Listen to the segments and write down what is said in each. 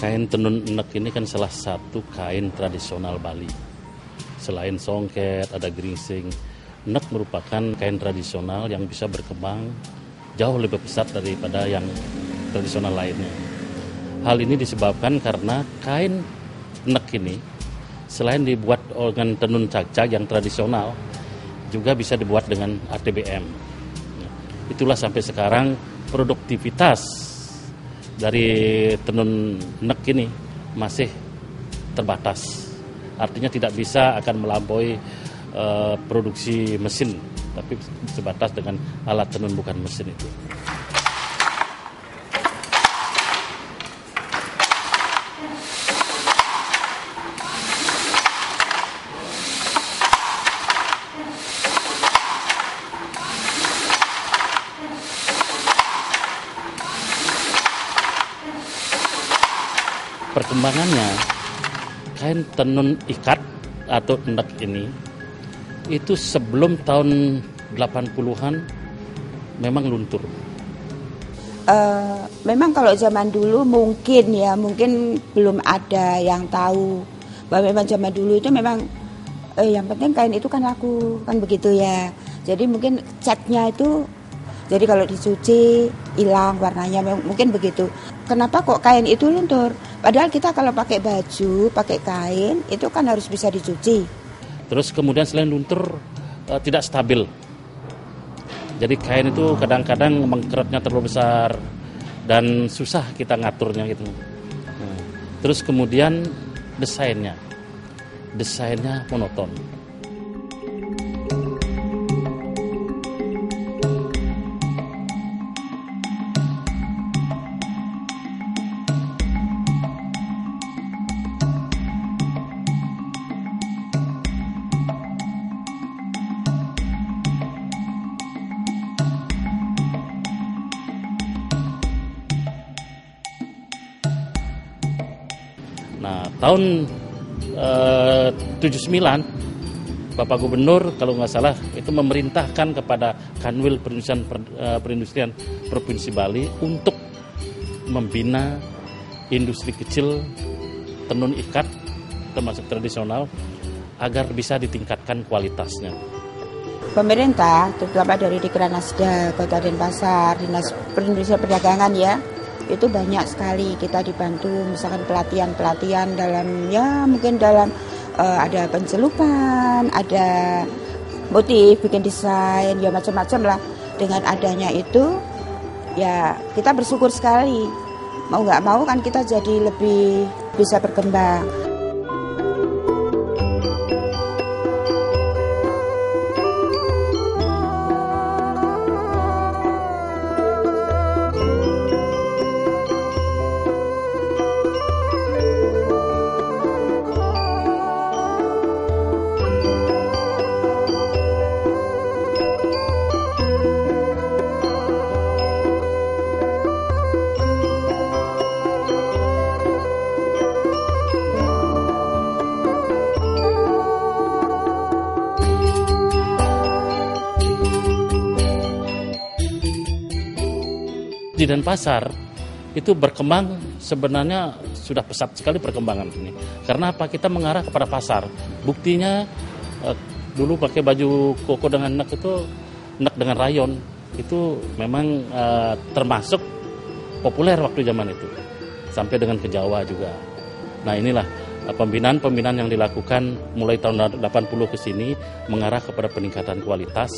Kain tenun enek ini kan salah satu kain tradisional Bali. Selain songket, ada geringsing. Enek merupakan kain tradisional yang bisa berkembang jauh lebih pesat daripada yang tradisional lainnya. Hal ini disebabkan karena kain enek ini selain dibuat dengan tenun cagcag yang tradisional, juga bisa dibuat dengan ATBM. Itulah sampai sekarang produktivitas dari tenun enek ini masih terbatas. Artinya tidak bisa akan melampaui produksi mesin, tapi sebatas dengan alat tenun bukan mesin itu. Perkembangannya, kain tenun ikat atau enek ini itu sebelum tahun 80-an memang luntur. Memang kalau zaman dulu mungkin belum ada yang tahu bahwa memang zaman dulu itu memang yang penting kain itu kan laku, kan begitu ya. Jadi mungkin catnya itu, jadi kalau dicuci hilang warnanya, mungkin begitu. Kenapa kok kain itu luntur? Padahal kita kalau pakai baju, pakai kain, itu kan harus bisa dicuci. Terus kemudian selain luntur, tidak stabil. Jadi kain itu kadang-kadang mengkeretnya terlalu besar dan susah kita ngaturnya gitu. Terus kemudian desainnya monoton. Nah, tahun 79 Bapak Gubernur kalau nggak salah itu memerintahkan kepada Kanwil Perindustrian Provinsi Bali untuk membina industri kecil tenun ikat termasuk tradisional agar bisa ditingkatkan kualitasnya. Pemerintah, terutama dari Dikranasda Kota Denpasar, Dinas Perindustrian Perdagangan ya, itu banyak sekali kita dibantu, misalkan pelatihan mungkin dalam ada pencelupan, ada motif, bikin desain, ya macam-macam lah. Dengan adanya itu, ya kita bersyukur sekali. Mau nggak mau kan kita jadi lebih bisa berkembang. Di Denpasar itu berkembang sebenarnya sudah pesat sekali perkembangan ini. Karena apa? Kita mengarah kepada pasar. Buktinya dulu pakai baju koko dengan enek itu, enek dengan rayon itu memang termasuk populer waktu zaman itu. Sampai dengan ke Jawa juga. Nah, inilah pembinaan yang dilakukan mulai tahun 80 ke sini mengarah kepada peningkatan kualitas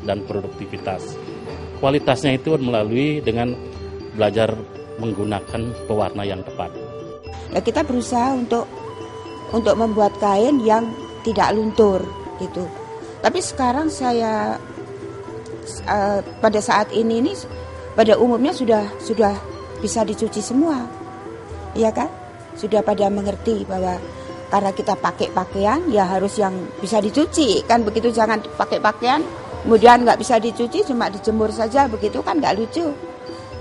dan produktivitas. Kualitasnya itu melalui dengan belajar menggunakan pewarna yang tepat. Ya, kita berusaha untuk membuat kain yang tidak luntur gitu. Tapi sekarang saya pada saat ini pada umumnya sudah bisa dicuci semua, ya kan? Sudah pada mengerti bahwa karena kita pakai pakaian ya harus yang bisa dicuci kan begitu, jangan pakai pakaian kemudian nggak bisa dicuci, cuma dijemur saja, begitu kan nggak lucu.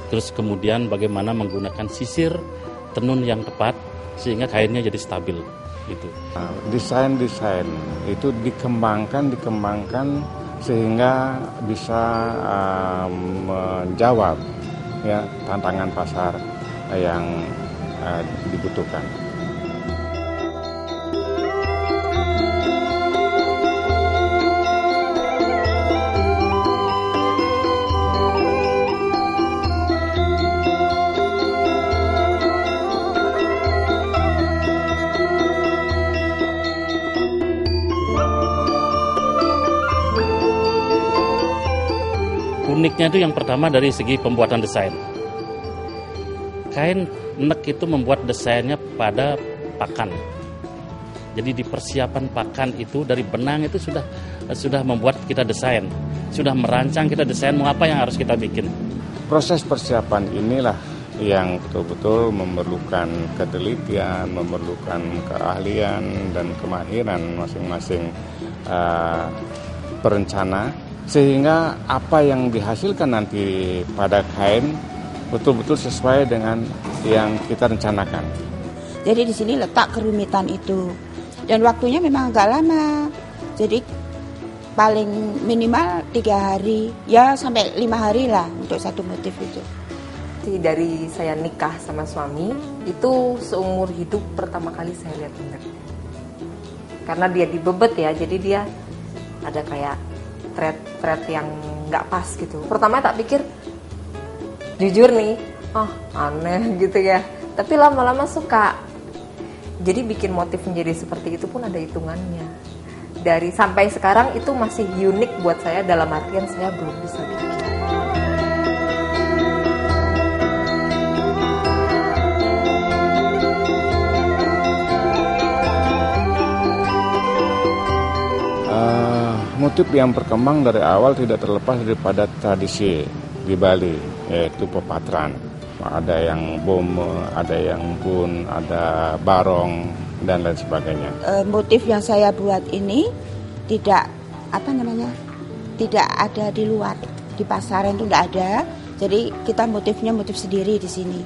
Terus kemudian bagaimana menggunakan sisir tenun yang tepat sehingga kainnya jadi stabil gitu. Desain itu dikembangkan sehingga bisa menjawab ya tantangan pasar yang dibutuhkan. Uniknya itu yang pertama dari segi pembuatan desain. Kain nek itu membuat desainnya pada pakan. Jadi di persiapan pakan itu dari benang itu sudah membuat kita desain, sudah merancang kita desain mau apa yang harus kita bikin. Proses persiapan inilah yang betul-betul memerlukan ketelitian, memerlukan keahlian dan kemahiran masing-masing perencana, sehingga apa yang dihasilkan nanti pada kain betul-betul sesuai dengan yang kita rencanakan. Jadi di sini letak kerumitan itu, dan waktunya memang agak lama. Jadi paling minimal 3 hari, ya sampai 5 hari lah untuk satu motif itu. Dari saya nikah sama suami, itu seumur hidup pertama kali saya lihat bener. Karena dia dibebet ya, jadi dia ada kayak thread yang nggak pas gitu. Pertama tak pikir, jujur nih, aneh gitu ya. Tapi lama-lama suka. Jadi bikin motif menjadi seperti itu pun ada hitungannya. Dari sampai sekarang itu masih unik buat saya, dalam artian saya belum bisa bikin. Motif yang berkembang dari awal tidak terlepas daripada tradisi di Bali, yaitu pepatran. Ada yang bome, ada yang bun, ada barong, dan lain sebagainya. Motif yang saya buat ini tidak ada di luar, di pasaran itu tidak ada. Jadi kita motifnya motif sendiri di sini.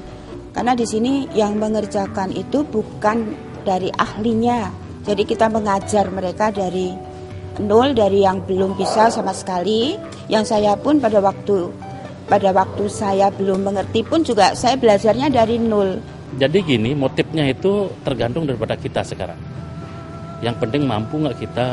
Karena di sini yang mengerjakan itu bukan dari ahlinya. Jadi kita mengajar mereka dari nol, dari yang belum bisa sama sekali. Yang saya pun pada waktu saya belum mengerti pun juga saya belajarnya dari nol. Jadi gini, motifnya itu tergantung daripada kita sekarang. Yang penting mampu nggak kita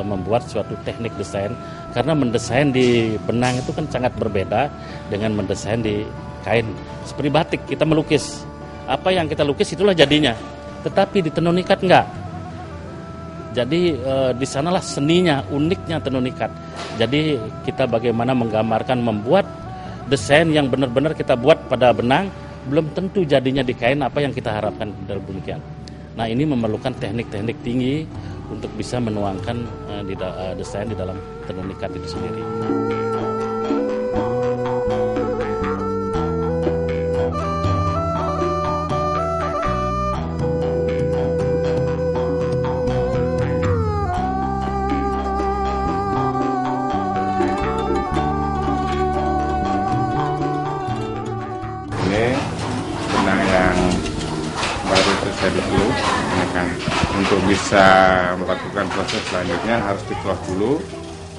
membuat suatu teknik desain. Karena mendesain di benang itu kan sangat berbeda dengan mendesain di kain. Seperti batik, kita melukis. Apa yang kita lukis itulah jadinya. Tetapi di tenun ikat enggak. Jadi di sanalah seninya, uniknya tenun ikat. Jadi kita bagaimana menggambarkan, membuat desain yang benar-benar kita buat pada benang, belum tentu jadinya di kain apa yang kita harapkan dalam demikian. Nah, ini memerlukan teknik-teknik tinggi untuk bisa menuangkan desain di dalam tenun ikat itu sendiri. Benang yang baru selesai dikeluh, untuk bisa melakukan proses selanjutnya harus dikeluh dulu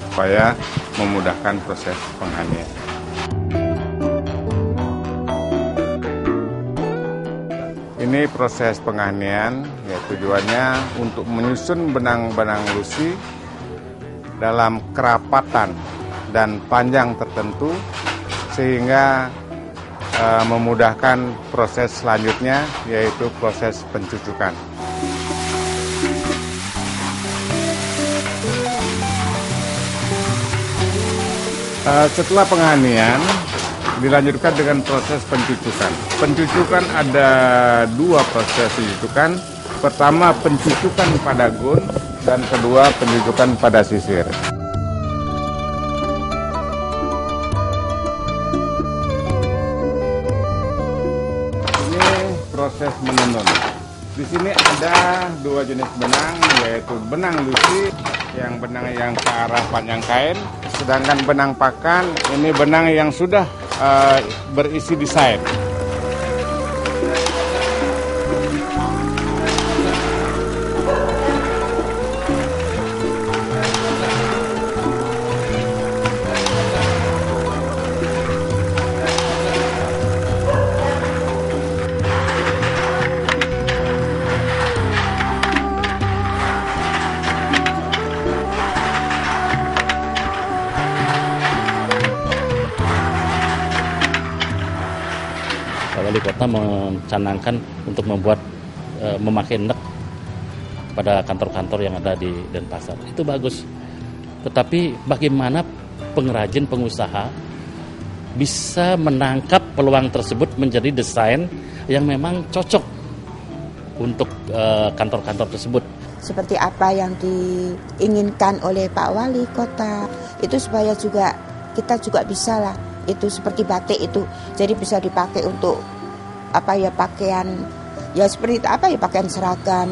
supaya memudahkan proses penghanian. Ini proses penghanian, ya tujuannya untuk menyusun benang-benang lusi dalam kerapatan dan panjang tertentu sehingga memudahkan proses selanjutnya, yaitu proses pencucukan. Setelah penghanian dilanjutkan dengan proses pencucukan. Pencucukan ada 2 proses pencucukan. Pertama pencucukan pada gun dan kedua pencucukan pada sisir. Proses menenun. Di sini ada 2 jenis benang, yaitu benang lusi, yang benang yang ke arah panjang kain, sedangkan benang pakan ini benang yang sudah berisi desain. Wali Kota mencanangkan untuk membuat memakai nek pada kantor-kantor yang ada di Denpasar. Itu bagus. Tetapi bagaimana pengrajin, pengusaha bisa menangkap peluang tersebut menjadi desain yang memang cocok untuk kantor-kantor tersebut. Seperti apa yang diinginkan oleh Pak Wali Kota, itu supaya juga kita juga bisa lah, itu seperti batik itu, jadi bisa dipakai untuk pakaian, ya seperti pakaian seragam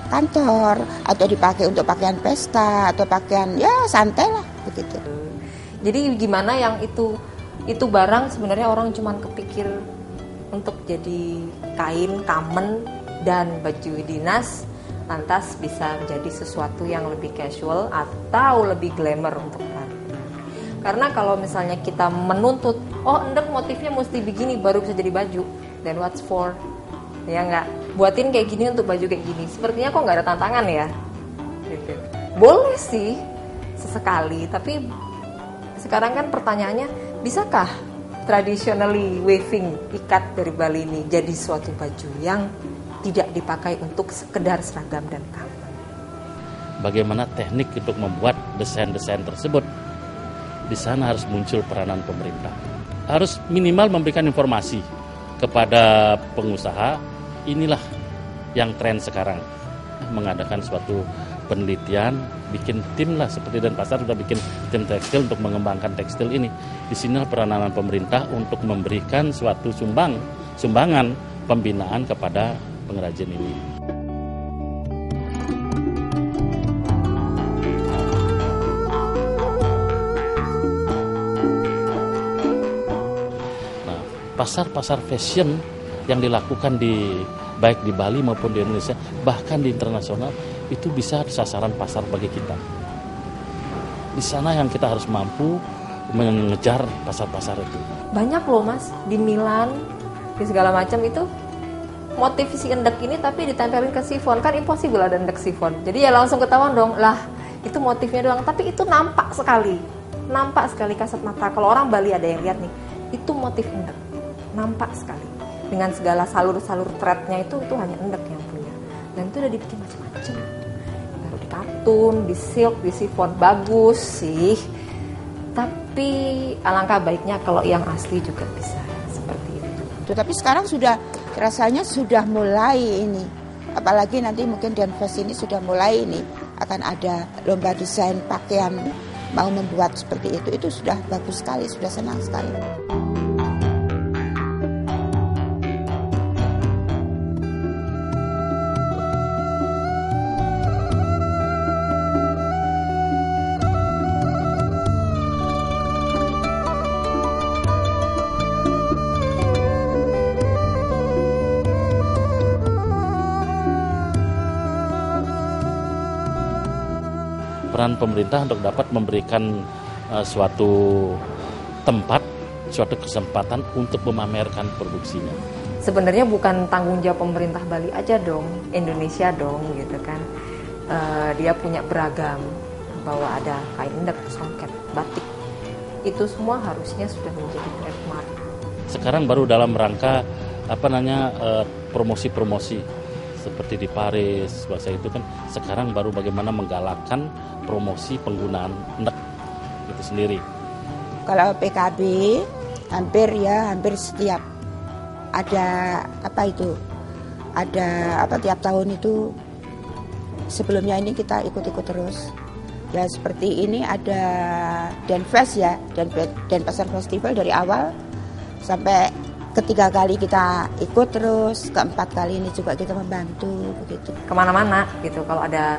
kantor, atau dipakai untuk pakaian pesta, atau pakaian ya santai lah begitu. Jadi gimana yang itu barang sebenarnya orang cuma kepikir untuk jadi kain, kamen, dan baju dinas, lantas bisa menjadi sesuatu yang lebih casual atau lebih glamour untuk hari. Karena kalau misalnya kita menuntut, endek motifnya mesti begini baru bisa jadi baju, then what's for? Ya nggak, buatin kayak gini untuk baju kayak gini. Sepertinya kok nggak ada tantangan ya? Gitu. Boleh sih sesekali, tapi sekarang kan pertanyaannya, bisakah traditionally weaving ikat dari Bali ini jadi suatu baju yang tidak dipakai untuk sekedar seragam dan kamen? Bagaimana teknik untuk membuat desain-desain tersebut? Di sana harus muncul peranan pemerintah. Harus minimal memberikan informasi kepada pengusaha, inilah yang tren sekarang. Mengadakan suatu penelitian, bikin tim lah, seperti Denpasar sudah bikin tim tekstil untuk mengembangkan tekstil ini. Di sini peranan pemerintah untuk memberikan suatu sumbangan pembinaan kepada pengrajin ini. Nah, pasar-pasar fashion yang dilakukan baik di Bali maupun di Indonesia, bahkan di internasional, itu bisa sasaran pasar bagi kita. Di sana yang kita harus mampu mengejar pasar-pasar itu. Banyak loh Mas, di Milan, di segala macam itu motif si endek ini tapi ditempelin ke sifon. Kan impossible ada endek sifon. Jadi ya langsung ketahuan dong, lah itu motifnya doang. Tapi itu nampak sekali kasat mata. Kalau orang Bali ada yang lihat nih, itu motif endek, nampak sekali. Dengan segala salur-salur threadnya itu hanya endek yang punya. Dan itu udah dibikin macam-macam. Taruh di katun, di silk, di sifon, bagus sih. Tapi alangkah baiknya kalau yang asli juga bisa seperti itu. Tapi sekarang rasanya sudah mulai ini, apalagi nanti mungkin Denfest ini sudah mulai ini, akan ada lomba desain pakaian, mau membuat seperti itu sudah bagus sekali, sudah senang sekali. Peran pemerintah untuk dapat memberikan suatu tempat, suatu kesempatan untuk memamerkan produksinya. Sebenarnya bukan tanggung jawab pemerintah Bali aja dong, Indonesia dong gitu kan. Dia punya beragam, bahwa ada kain endek, songket, batik. Itu semua harusnya sudah menjadi trademark. Sekarang baru dalam rangka promosi-promosi. Seperti di Paris, bahasa itu kan sekarang baru bagaimana menggalakkan promosi penggunaan endek itu sendiri. Kalau PKB hampir setiap ada tiap tahun itu, sebelumnya ini kita ikut-ikut terus. Ya seperti ini ada Denfest ya, Denpasar Festival dari awal sampai ketiga kali kita ikut, terus keempat kali ini juga kita membantu begitu. Kemana-mana gitu, kalau ada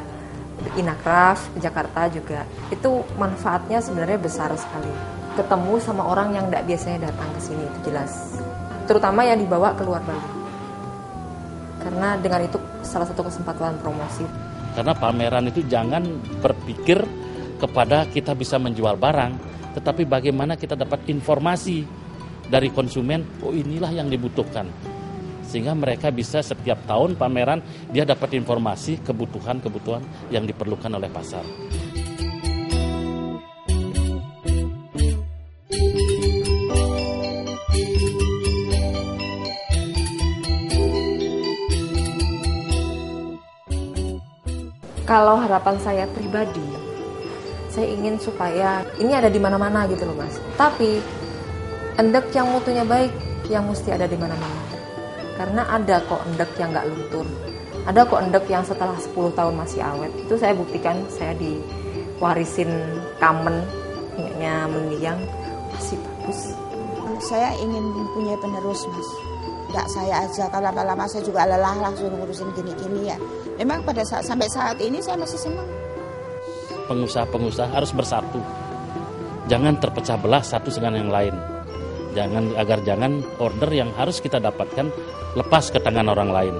Inakraf di Jakarta juga, itu manfaatnya sebenarnya besar sekali. Ketemu sama orang yang tidak biasanya datang ke sini, itu jelas. Terutama yang dibawa keluar Bali. Karena dengan itu salah satu kesempatan promosi. Karena pameran itu jangan berpikir kepada kita bisa menjual barang, tetapi bagaimana kita dapat informasi dari konsumen, inilah yang dibutuhkan. Sehingga mereka bisa setiap tahun pameran, dia dapat informasi kebutuhan-kebutuhan yang diperlukan oleh pasar. Kalau harapan saya pribadi, saya ingin supaya ini ada di mana-mana gitu loh Mas. Tapi endek yang mutunya baik yang mesti ada di mana-mana. Karena ada kok endek yang nggak luntur. Ada kok endek yang setelah 10 tahun masih awet. Itu saya buktikan, saya diwarisin kamen, minyaknya mendiang, masih bagus. Saya ingin punya penerus, Mas. Nggak saya aja, kalau lama-lama saya juga lelah langsung ngurusin gini-gini ya. Memang sampai saat ini saya masih senang. Pengusaha-pengusaha harus bersatu. Jangan terpecah belah satu dengan yang lain. Agar jangan order yang harus kita dapatkan lepas ke tangan orang lain.